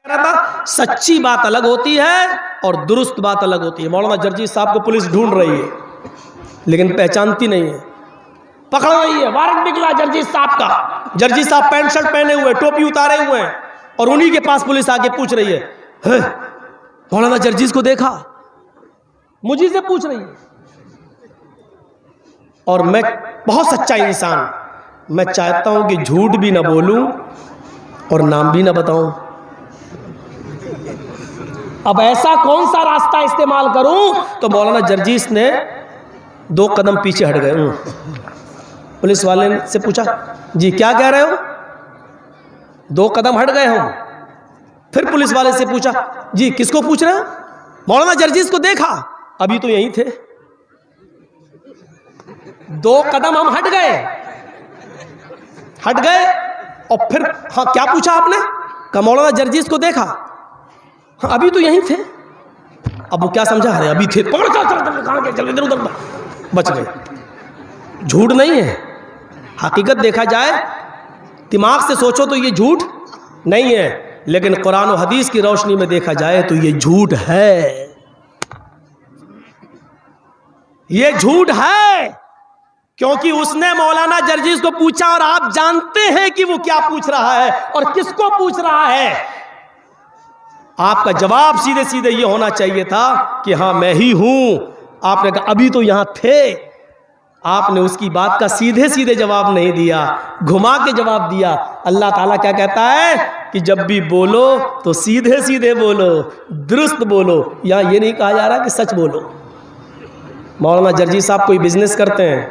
سچی بات الگ ہوتی ہے اور درست بات الگ ہوتی ہے. مولانا جرجیت صاحب کو پولیس ڈھونڈ رہی ہے لیکن پہچانتی نہیں ہے, پکڑ رہی ہے. وارنٹ نکلا جرجیت صاحب کا, جرجیت صاحب پینٹ شرٹ پہنے ہوئے, ٹوپی اتارے ہوئے ہیں, اور انہی کے پاس پولیس آ کے پوچھ رہی ہے مولانا جرجیت کو دیکھا, مجھے سے پوچھ رہی ہے. اور میں بہت سچا انسان, میں چاہتا ہوں کہ جھوٹ بھی نہ بولوں اور نام بھی نہ بتاؤں. اب ایسا کون سا راستہ استعمال کروں؟ تو مولانا جرجیت نے 2 قدم پیچھے ہٹ گئے. پولیس والے سے پوچھا جی کیا کہہ رہے ہو؟ 2 قدم ہٹ گئے ہوں. پھر پولیس والے سے پوچھا جی کس کو پوچھ رہے ہو؟ مولانا جرجیت کو دیکھا, ابھی تو یہیں تھے. 2 قدم ہم ہٹ گئے اور پھر ہاں کیا پوچھا آپ نے؟ کہ مولانا جرجیت کو دیکھا, ابھی تو یہیں تھے. اب وہ کیا سمجھا, ارے ابھی تھے, پکڑ چل ادھر ادھر, بچ گئے. جھوٹ نہیں ہے, حقیقت دیکھا جائے دماغ سے سوچو تو یہ جھوٹ نہیں ہے, لیکن قرآن و حدیث کی روشنی میں دیکھا جائے تو یہ جھوٹ ہے. یہ جھوٹ ہے کیونکہ اس نے مولانا جرجیت کو پوچھا اور آپ جانتے ہیں کہ وہ کیا پوچھ رہا ہے اور کس کو پوچھ رہا ہے. آپ کا جواب سیدھے سیدھے یہ ہونا چاہیے تھا کہ ہاں میں ہی ہوں. آپ نے کہا ابھی تو یہاں تھے. آپ نے اس کی بات کا سیدھے سیدھے جواب نہیں دیا, گھما کے جواب دیا. اللہ تعالیٰ کیا کہتا ہے کہ جب بھی بولو تو سیدھے سیدھے بولو, درست بولو. یہاں یہ نہیں کہا جا رہا کہ سچ بولو. مولانا جرجیت صاحب کوئی بزنس کرتے ہیں,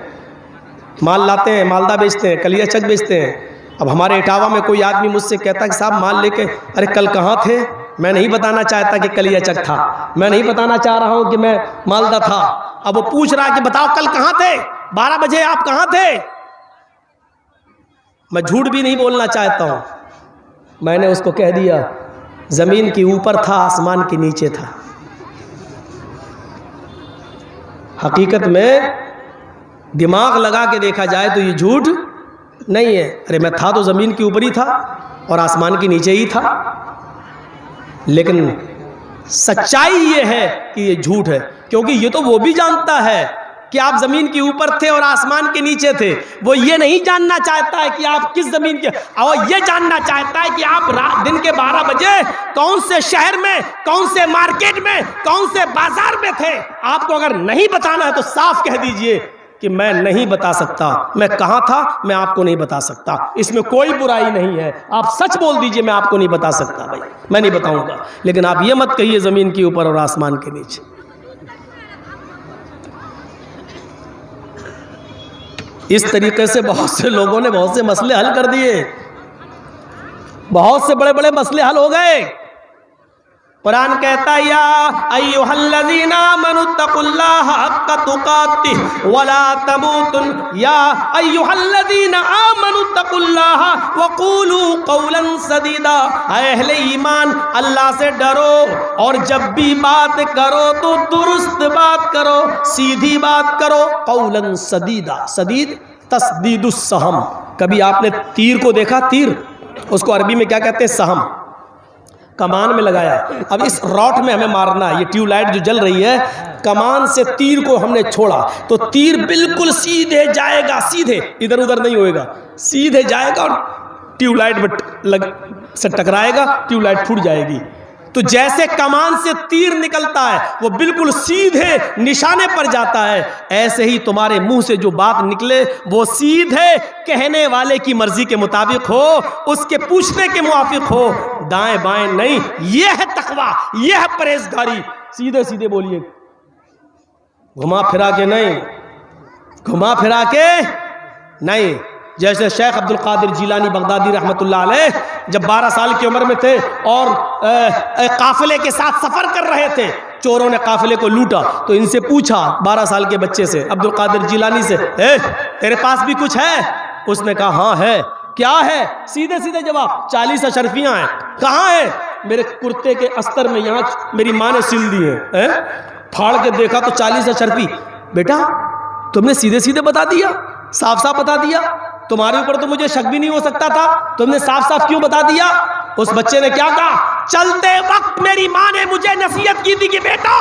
مال لاتے ہیں, مالدہ بیچتے ہیں, کلیہ چک بیچتے ہیں. اب ہمارے اٹاوا میں کوئی آدمی مجھ سے کہتا کہ صاحب مال لے کے, ارے کل کہاں تھے؟ میں نہیں بتانا چاہتا کہ کلیہ چک تھا, میں نہیں بتانا چاہ رہا ہوں کہ میں مالدہ تھا. اب وہ پوچھ رہا کہ بتاؤ کل کہاں تھے, 12 بجے آپ کہاں تھے؟ میں جھوٹ بھی نہیں بولنا چاہتا ہوں. میں نے اس کو کہہ دیا زمین کے اوپر تھا, آسمان کے نیچے تھا. حقیقت میں دماغ لگا کے دیکھا جائے تو یہ جھوٹ نہیں ہے. ارے میں تھا تو زمین کے اوپر ہی تھا اور آسمان کے نیچے ہی تھا. لیکن سچائی یہ ہے کہ یہ جھوٹ ہے, کیونکہ یہ تو وہ بھی جانتا ہے کہ آپ زمین کے اوپر تھے اور آسمان کے نیچے تھے. وہ یہ نہیں جاننا چاہتا ہے کہ آپ کس زمین کے, اور یہ جاننا چاہتا ہے کہ آپ دن کے 12 بجے کون سے شہر میں, کون سے مارکیٹ میں, کون سے بازار میں تھے. آپ کو اگر نہیں بتانا ہے تو صاف کہہ دیجئے کہ میں نہیں بتا سکتا, میں کہاں تھا میں آپ کو نہیں بتا سکتا. اس میں کوئی برائی نہیں ہے. آپ سچ بول دیجئے میں آپ کو نہیں بتا سکتا, بھائی میں نہیں بتاؤں گا. لیکن آپ یہ مت کہیے زمین کے اوپر اور آسمان کے نیچے. اس طریقے سے بہت سے لوگوں نے بہت سے مسئلے حل کر دیے, بہت سے بڑے بڑے مسئلے حل ہو گئے. قرآن کہتا ہے یا ایھا الذین آمنوا اتقوا اللہ حق تقاتہ ولا تموتن, یا ایھا الذین آمنوا اتقوا اللہ وقولوا قولا سدیدا. اے اہل ایمان اللہ سے ڈرو اور جب بھی بات کرو تو درست بات کرو, سیدھی بات کرو. قولا سدیدا, سدید تسدید السہم. کبھی آپ نے تیر کو دیکھا؟ تیر اس کو عربی میں کیا کہتے ہیں؟ سہم. کمان میں لگایا, اب اس راٹ میں ہمیں مارنا ہے. یہ ٹیوب لائٹ جو جل رہی ہے, کمان سے تیر کو ہم نے چھوڑا تو تیر بالکل سیدھے جائے گا, سیدھے, ادھر ادھر نہیں ہوئے گا, سیدھے جائے گا اور ٹیوب لائٹ سے ٹکرائے گا, ٹیوب لائٹ پھوٹ جائے گی. تو جیسے کمان سے تیر نکلتا ہے وہ بالکل سیدھے نشانے پر جاتا ہے, ایسے ہی تمہارے منہ سے جو بات نکلے وہ سیدھے کہنے والے کی مرضی کے مطابق ہو, اس کے پوچھنے کے موافق ہو, دائیں بائیں نہیں. یہ ہے تقویٰ, یہ ہے پرہیزگاری. سیدھے سیدھے بولیے, گھما پھرا کے نہیں, گھما پھرا کے نہیں. جیسے شیخ عبد القادر جیلانی بغدادی رحمۃ اللہ علیہ جب 12 سال کی عمر میں تھے اور قافلے کے ساتھ سفر کر رہے تھے, چوروں نے قافلے کو لوٹا تو ان سے پوچھا 12 سال کے بچے سے, عبد القادر جیلانی سے, تیرے پاس بھی کچھ ہے؟ اس نے کہا ہاں ہے. کیا ہے؟ سیدھے سیدھے جواب, 40 اشرفیاں ہیں. کہاں ہیں؟ میرے کرتے کے استر میں, یہاں میری ماں نے سل دی ہیں. پھاڑ کے دیکھا تو 40 اشرفی. بیٹا تم نے سیدھے سیدھے بتا دیا, صاف صاف بتا دیا. تمہارے اوپر تو مجھے شک بھی نہیں ہو سکتا تھا, تم نے صاف صاف کیوں بتا دیا؟ اس بچے نے کیا کہا؟ چلتے وقت میری ماں نے مجھے نصیحت کی تھی کہ بیٹا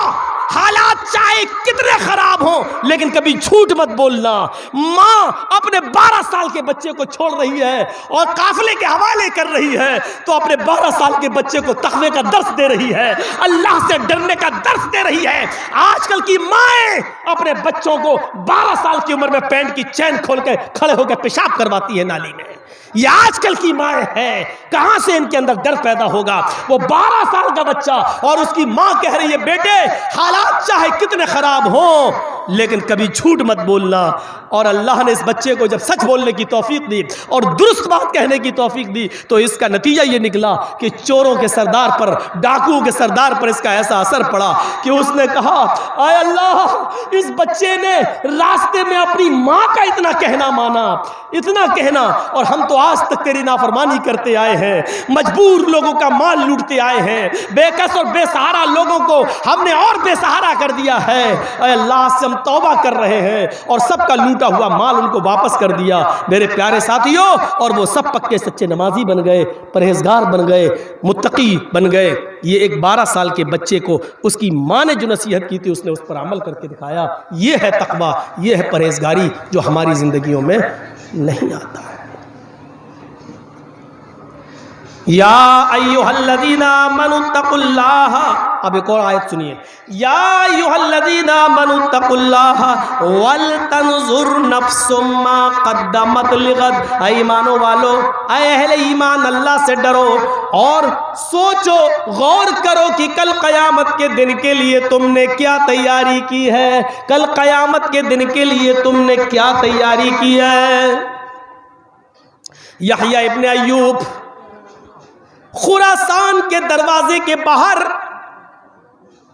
حالات چاہے کتنے خراب ہوں لیکن کبھی جھوٹ مت بولنا۔ ماں اپنے 12 سال کے بچے کو چھوڑ رہی ہے اور قافلے کے حوالے کر رہی ہے تو اپنے 12 سال کے بچے کو تقوی کا درس دے رہی ہے، اللہ سے ڈرنے کا درس دے رہی ہے۔ آج کل کی مائیں اپنے بچوں کو 12 سال کی عمر میں پینٹ کی چین کھول کے کھڑے ہو کے پیشاب کرواتی ہے نالی میں۔ یہ آج کل کی مائیں ہیں، کہاں سے ان کے اندر ڈر پیدا ہوگا؟ وہ 12 سال کا بچہ اور اس کی ماں کہہ رہی ہے بیٹے حالات چاہے کتنے خراب ہوں لیکن کبھی جھوٹ مت بولنا۔ اور اللہ نے اس بچے کو جب سچ بولنے کی توفیق دی اور درست بات کہنے کی توفیق دی تو اس کا نتیجہ یہ نکلا کہ چوروں کے سردار پر، ڈاکوؤں کے سردار پر اس کا ایسا اثر پڑا کہ اس نے کہا اے اللہ اس بچے نے راستے میں اپنی ماں کا اتنا کہنا مانا، اتنا کہنا، اور ہم تو آج تک تیری نافرمانی کرتے آئے ہیں، مجبور لوگوں کا مال لوٹتے آئے ہیں، بے کس اور بے سہارا لوگوں کو ہم نے اور بے سہارا کر دیا ہے۔ اے اللہ سے ہم توبہ کر رہے ہیں اور سب کا لوٹا ہوا مال ان کو واپس کر دیا۔ میرے پیارے ساتھیوں، اور وہ سب پکے سچے نمازی بن گئے، پرہیزگار بن گئے، متقی بن گئے۔ یہ ایک 12 سال کے بچے کو اس کی ماں نے جو نصیحت کی تھی اس نے اس پر عمل کر کے دکھایا۔ یہ ہے تقوی، یہ ہے پرہیزگاری جو ہماری زندگیوں میں نہیں آتا ہے۔ یا ایھا الذین آمنوا اتقوا اللہ، اب ایک اور آیت سنیے، یا ایھا الذین آمنوا اتقوا اللہ ولتنظر نفس ما قدمت لغد۔ اے ایمانوں والو، اے اہل ایمان، اللہ سے ڈرو اور سوچو، غور کرو کہ کل قیامت کے دن کے لیے تم نے کیا تیاری کی ہے، کل قیامت کے دن کے لیے تم نے کیا تیاری کی ہے۔ یحییٰ ابن ایوب خراسان کے دروازے کے باہر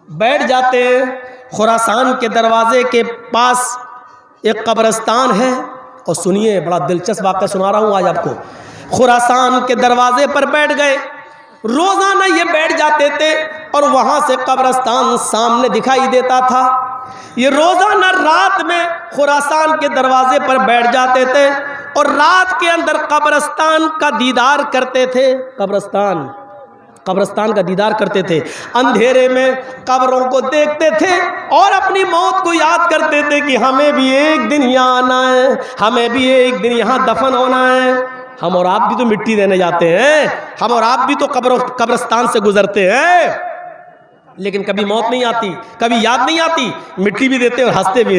بیٹھ جاتے ہیں۔ خراسان کے دروازے کے پاس ایک قبرستان ہے، اور سنیے بڑا دلچسپ واقعہ سنا رہا ہوں آج آپ کو۔ خراسان کے دروازے پر بیٹھ گئے، روزانہ یہ بیٹھ جاتے تھے اور وہاں سے قبرستان سامنے دکھائی دیتا تھا۔ یہ روزانہ رات میں خراسان کے دروازے پر بیٹھ جاتے تھے اور رات کے اندر قبرستان کا دیدار کرتے تھے۔ قبرستان کا دیدار کرتے تھے، اندھیرے میں قبروں کو دیکھتے تھے اور اپنی موت کو یاد کرتے تھے کہ ہمیں بھی ایک دن یہاں آنا ہے، ہمیں بھی ایک دن یہاں دفن ہونا ہے۔ ہم اور آپ بھی تو مٹی دینے جاتے ہیں، ہم اور آپ بھی تو قبرستان سے گزرتے ہیں، لیکن کبھی موت نہیں آتی، کبھی یاد نہیں آتی۔ مٹی بھی دیتے اور ہنستے بھی،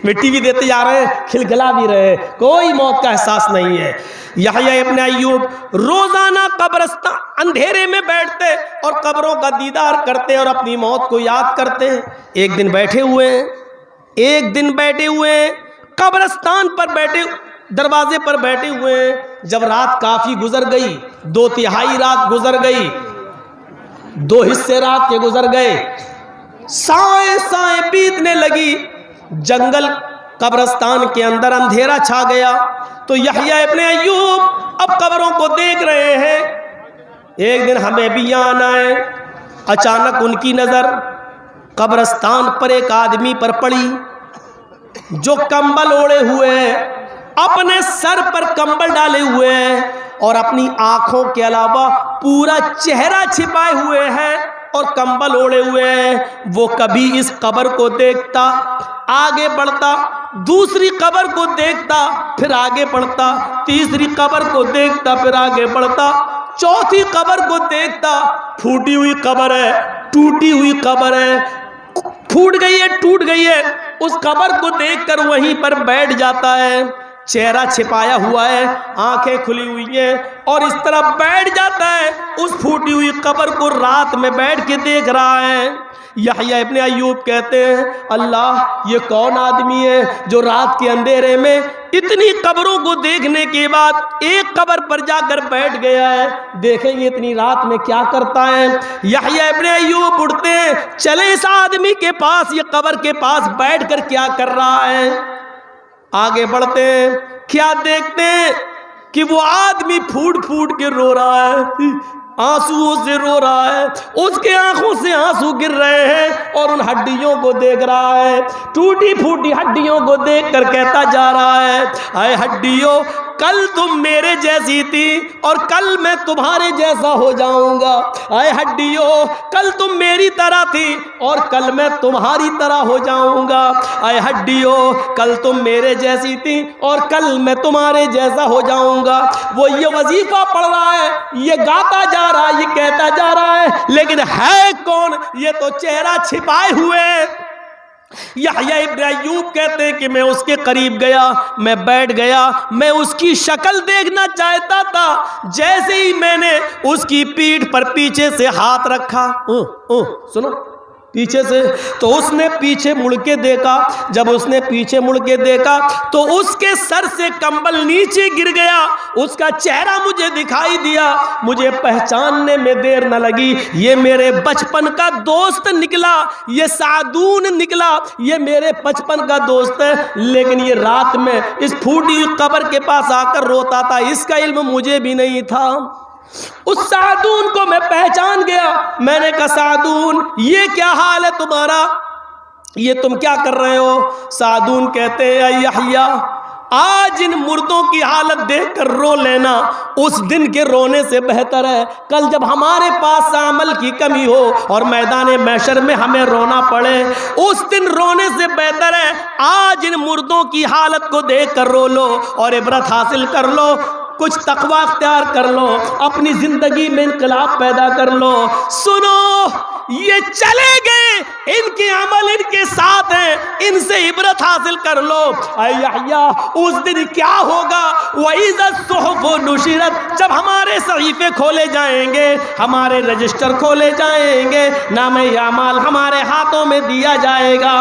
مٹی بھی دیتے جا رہے ہیں، کھلکھلا بھی رہے، کوئی موت کا احساس نہیں ہے۔ یحییٰ ابن ایوب روزانہ قبرستان اندھیرے میں بیٹھتے اور قبروں کا دیدار کرتے اور اپنی موت کو یاد کرتے۔ ایک دن بیٹھے ہوئے قبرستان پر بیٹھے، دروازے پر بیٹھے ہوئے، جب رات کافی گزر گئی، 2/3 رات گزر گئی، 2 حصے رات کے گزر گئے، سائیں بیتنے لگی، جنگل قبرستان کے اندر اندھیرا چھا گیا۔ تو یحییٰ ابن ایوب اب قبروں کو دیکھ رہے ہیں، ایک دن ہمیں بھی یہاں آنا ہے۔ اچانک ان کی نظر قبرستان پر ایک آدمی پر پڑی جو کمبل اوڑے ہوئے ہیں، اپنے سر پر کمبل ڈالے ہوئے ہیں اور اپنی آنکھوں کے علاوہ پورا چہرہ چھپائے ہوئے ہیں اور کمبل اوڑے ہوئے ہیں۔ وہ کبھی اس قبر کو دیکھتا، آگے بڑھتا، دوسری قبر کو دیکھتا، پھر آگے بڑھتا، تیسری قبر کو دیکھتا، پھر آگے بڑھتا، چوتھی قبر کو دیکھتا، پھوٹی ہوئی قبر ہے، ٹوٹی ہوئی قبر ہے، پھوٹ گئی ہے، ٹوٹ گئی ہے، اس قبر کو دیکھ کر وہیں پر بیٹھ جاتا ہے، چہرہ چھپایا ہوا ہے، آنکھیں کھلی ہوئی ہیں، اور اس طرح بیٹھ جاتا ہے، اس پھوٹی ہوئی قبر کو رات میں بیٹھ کے دیکھ رہا ہے۔ یحییٰ ابن ایوب کہتے ہیں اللہ یہ کون آدمی ہے جو رات کے اندھیرے میں اتنی قبروں کو دیکھنے کے بعد ایک قبر پر جا کر بیٹھ گیا ہے، دیکھیں یہ اتنی رات میں کیا کرتا ہے۔ یحییٰ ابن ایوب اٹھتے ہیں، چلے اس آدمی کے پاس، یہ قبر کے پاس بیٹھ کر کیا کر رہا ہے۔ آگے بڑھتے ہیں، کیا دیکھتے ہیں کہ وہ آدمی پھوٹ پھوٹ کے رو رہا ہے، آنسوؤں سے رو رہا ہے، اس کے آنکھوں سے آنسو گر رہے ہیں اور ان ہڈیوں کو دیکھ رہا ہے، ٹوٹی پھوٹی ہڈیوں کو دیکھ کر کہتا جا رہا ہے اے ہڈیوں کل تم میرے جیسی تھی اور کل میں تمہارے جیسا ہو جاؤں گا. اے ہڈیوں کل تم میری طرح تھی اور کل میں تمہاری طرح ہو جاؤں گا. اے ہڈیوں کل تم میرے جیسی تھی اور کل میں تمہارے جیسا ہو جاؤں گا. وہ یہ وظیفہ پڑھ رہا ہے, یہ گاتا جا رہا ہے, یہ کہتا جا رہا ہے, لیکن ہے کون؟ یہ تو چہرہ چھپائے ہوئے. یحییٰ ابن ایوب کہتے ہیں کہ میں اس کے قریب گیا, میں بیٹھ گیا, میں اس کی شکل دیکھنا چاہتا تھا. جیسے ہی میں نے اس کی پیٹھ پر پیچھے سے ہاتھ رکھا, سنو پیچھے سے, تو اس نے پیچھے مڑ کے دیکھا. جب اس نے پیچھے مڑ کے دیکھا تو اس کے سر سے کمبل نیچے گر گیا. اس کا چہرہ مجھے دکھائی دیا. مجھے پہچاننے میں دیر نہ لگی. یہ میرے بچپن کا دوست نکلا, یہ سعدون نکلا, یہ میرے بچپن کا دوست ہے. لیکن یہ رات میں اس پھوٹی قبر کے پاس آ کر روتا تھا. اس کا علم مجھے بھی نہیں تھا. اس سعدون کو میں پہچان گیا. میں نے کہا سعدون یہ کیا حال ہے تمہارا, یہ تم کیا کر رہے ہو؟ سعدون کہتے ہیں اے یحییٰ آج ان مردوں کی حالت دیکھ کر رو لینا اس دن کے رونے سے بہتر ہے. کل جب ہمارے پاس عمل کی کمی ہو اور میدان محشر میں ہمیں رونا پڑے, اس دن رونے سے بہتر ہے آج ان مردوں کی حالت کو دیکھ کر رو لو اور عبرت حاصل کر لو, کچھ تقوی اختیار کر لو, اپنی زندگی میں انقلاب پیدا کر لو. سنو یہ چلے گئے, ان کے عمل ان کے ساتھ ہیں, ان سے عبرت حاصل کر لو. اے یحییٰ اس دن کیا ہوگا؟ وَإِذَا الصُّحُفُ نُشِرَتْ جب ہمارے صحیفے کھولے جائیں گے, ہمارے رجسٹر کھولے جائیں گے, نام اعمال ہمارے ہاتھوں میں دیا جائے گا.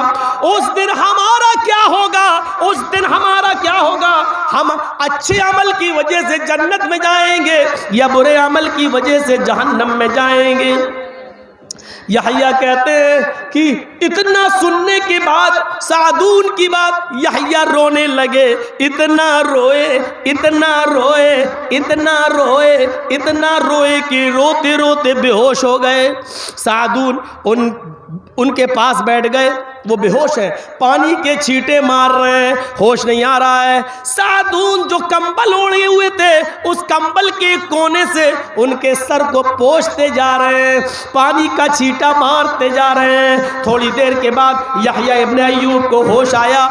اس دن ہمارا کیا ہوگا؟ اس دن ہمارا کیا ہوگا؟ ہم اچھے عمل کی وجہ سے جنت میں جائیں گے یا برے عمل کی وجہ سے جہنم میں جائیں گے؟ یحییٰ کہتے ہیں کہ اتنا سننے کے بعد سعدون کی بات یحییٰ رونے لگے. اتنا روئے اتنا روئے اتنا روئے اتنا روئے کہ روتے روتے بے ہوش ہو گئے. سعدون ان کے پاس بیٹھ گئے. وہ بے ہوش ہے, پانی کے چھینٹے مار رہے ہیں, ہوش نہیں آ رہا ہے. سعدون جو کمبل اوڑھے ہوئے تھے اس کمبل کے کونے سے ان کے سر کو پوچھتے جا رہے ہیں, پانی کا چھینٹا مارتے جا رہے ہیں. تھوڑی دیر کے بعد یحییٰ ابن ایوب کو ہوش آیا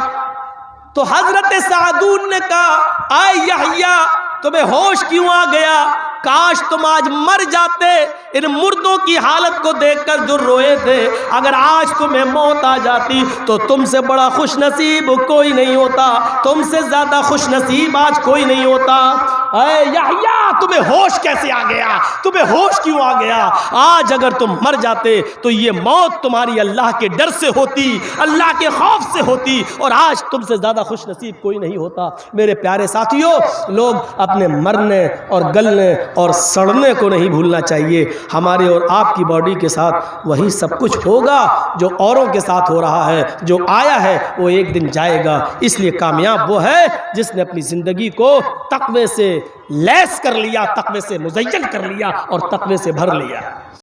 تو حضرت سعدون نے کہا اے یحییٰ تمہیں ہوش کیوں آ گیا؟ کاش تم آج مر جاتے. ان مردوں کی حالت کو دیکھ کر جو روئے تھے, اگر آج تمہیں موت آ جاتی تو تم سے بڑا خوش نصیب کوئی نہیں ہوتا, تم سے زیادہ خوش نصیب آج کوئی نہیں ہوتا. اے یحییٰ تمہیں ہوش کیسے آ گیا؟ تمہیں ہوش کیوں آ گیا؟ آج اگر تم مر جاتے تو یہ موت تمہاری اللہ کے ڈر سے ہوتی, اللہ کے خوف سے ہوتی, اور آج تم سے زیادہ خوش نصیب کوئی نہیں ہوتا. میرے پیارے ساتھیوں, لوگ اپنے مرنے اور گلنے اور سڑنے کو نہیں بھولنا چاہیے. ہمارے اور آپ کی باڈی کے ساتھ وہی سب کچھ ہوگا جو اوروں کے ساتھ ہو رہا ہے. جو آیا ہے وہ ایک دن جائے گا. اس لیے کامیاب وہ ہے جس نے اپنی زندگی کو تقوی سے لیس کر لیا, تقوی سے مزین کر لیا اور تقوی سے بھر لیا.